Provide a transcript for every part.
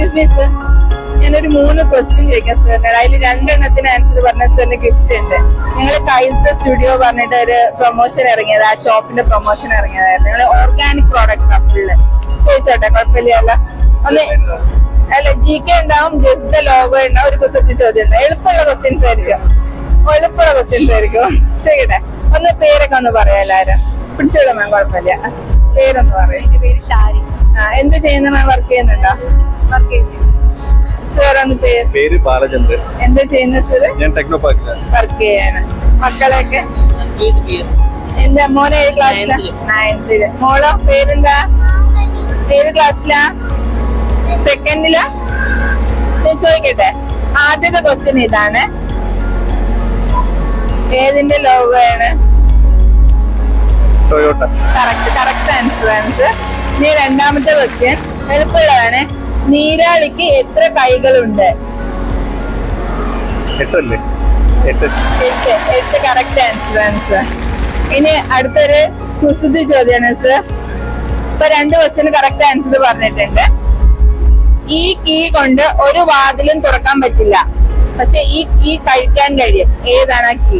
Excuse me sir, ഞാനൊരു 3 question ചോദിക്കാം സാറിനോട്. അതിൽ 2 എണ്ണത്തിന് ആൻസർ പറഞ്ഞ സാറിന് ഗിഫ്റ്റ് ഉണ്ട്. നിങ്ങൾ കൈത്ത സ്റ്റുഡിയോ പറഞ്ഞിട്ട് ഒരു പ്രൊമോഷൻ ഇറങ്ങിയത്, ആ ഷോപ്പിന്റെ പ്രൊമോഷൻ ഇറങ്ങിയതായിരുന്നു. നിങ്ങൾ ഓർഗാനിക് പ്രോഡക്ട്സ് ആ ഫുള്ള്. ചോദിച്ചോട്ടെ, കുഴപ്പമില്ല. ഒന്ന് അല്ല, GK ഉണ്ടാവും, ജസ്റ്റ് ദ ലോഗോ ഉണ്ടാവും, ഒരു കുസൃതി ചോദ്യം ഉണ്ടാവും. എളുപ്പമുള്ള ക്വസ്റ്റ്യൻസ് ആയിരിക്കും, ചോദിക്കട്ടെ. ഒന്ന് പേരൊക്കെ ഒന്ന് പറയാം എല്ലാരും. പിടിച്ചോളൂ മാം, കുഴപ്പമില്ല. പേരൊന്ന് പറയാം. എന്റെ പേര് ഷാരി. എന്ത് ചെയ്യുന്ന മാം? വർക്ക് ചെയ്യുന്നുണ്ടോ? വർക്ക് ചെയ്യുന്നു. സാർ ഒന്ന് പേര് ബാലചന്ദ്രൻ. എന്താ ചെയ്യുന്നത് സാർ? ഞാൻ ടെക്നോ പാർക്കിലാണ് വർക്ക് ചെയ്യാണ്. മക്കളൊക്കെ? എന്റെ മോനെ ഏത് ക്ലാസ്സിലാ? 9th. മോളോ? പേരെന്താ? ഏത് ക്ലാസ്സിലാ? 2nd-ലാ? ഞാൻ ചോദിക്കട്ടെ, ആദ്യത്തെ ക്വസ്റ്റ്യൻ ഇതാണ്, ഏതിന്റെ ലോഗോ ആണ്? ടൊയോട്ട. Correct answer. ഇനി രണ്ടാമത്തെ ക്വസ്റ്റ്യൻ എളുപ്പമുള്ളതാണ്. നീരാളിക്ക് എത്ര കൈകളുണ്ട്? 8 കറക്റ്റ് ആൻസർ. ഇനി അടുത്തൊരു കുസൃതി ചോദ്യമാണ് സർ. ഇപ്പൊ 2 ക്വസ്റ്റ്യന് കറക്റ്റ് ആൻസർ പറഞ്ഞിട്ടുണ്ട്. ഈ കീ കൊണ്ട് ഒരു വാതിലും തുറക്കാൻ പറ്റില്ല, പക്ഷെ ഈ കീ കഴിക്കാൻ കഴിയും. ഏതാണ് ആ കീ?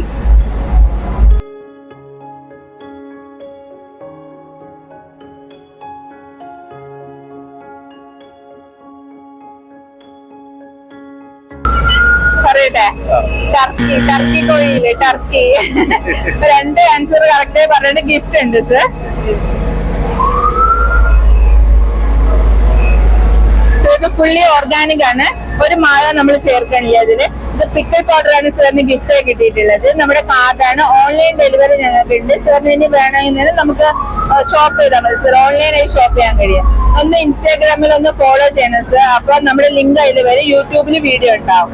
പറയട്ടെ? ടർക്കി കോഴിയില്ലേ, ടർക്കി. 2 ആൻസർ കറക്റ്റ് പറഞ്ഞിട്ട് ഗിഫ്റ്റ് ഉണ്ട് സർ. ഇത് ഫുള്ളി ഓർഗാനിക് ആണ്, ഒരു മാല നമ്മൾ ചേർക്കാനില്ല ഇതില്. ഇത് പിക്കൽ പൗഡർ ആണ് സാറിന് ഗിഫ്റ്റ് ആയി കിട്ടിയിട്ടുള്ളത്. നമ്മുടെ കാർഡാണ്. ഓൺലൈൻ ഡെലിവറി ഞങ്ങൾക്ക് ഉണ്ട്. സാറിന് ഇനി വേണമെങ്കിൽ നമുക്ക് ഷോപ്പ് ചെയ്താൽ മതി സർ. ഓൺലൈനായി ഷോപ്പ് ചെയ്യാൻ കഴിയും. ഒന്ന് ഇൻസ്റ്റാഗ്രാമിൽ ഒന്ന് ഫോളോ ചെയ്യണം സർ. അപ്പൊ നമ്മുടെ ലിങ്ക് അതിൽ വരും. യൂട്യൂബിൽ വീഡിയോ ഉണ്ടാവും.